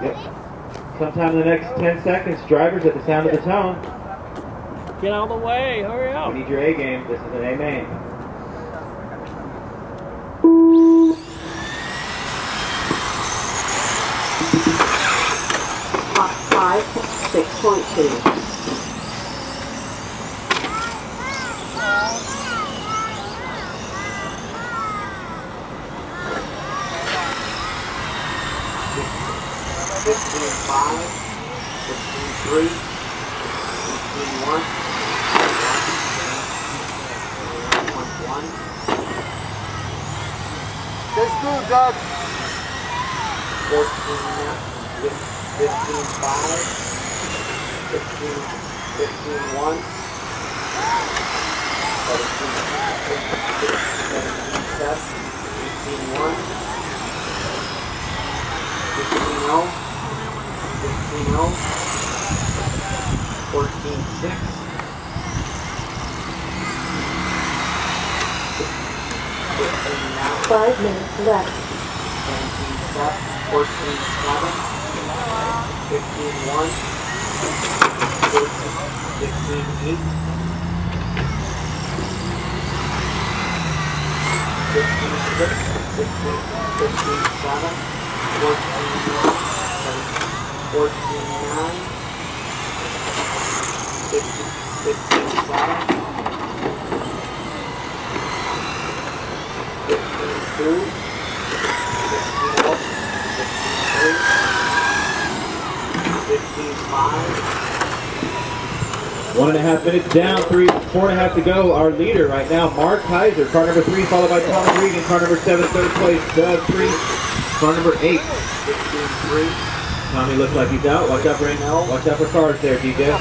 Yep. Sometime in the next 10 seconds, drivers at the sound of the tone. Get out of the way, hurry up. We need your A game. This is an A main. Mach 5, 6.2. Let's do it, Doug. 15, 5, 15, 1, 17, 1, 15, 0, 15, 0, 14, 6, 5 minutes left. 17, 7, 14, 7, 15, 1, 15, 8, 15, 6, 15, 7, 14, 1, 14, 9, 15, 7, 15, 2, 1.5 minutes down, 4.5 to go. Our leader right now, Mark Kaiser, car number 3, followed by Tommy Regan, car number 7, third place, Doug 3, car number 8. 15-3. Tommy looks like he's out. Watch out for cars there, DJ.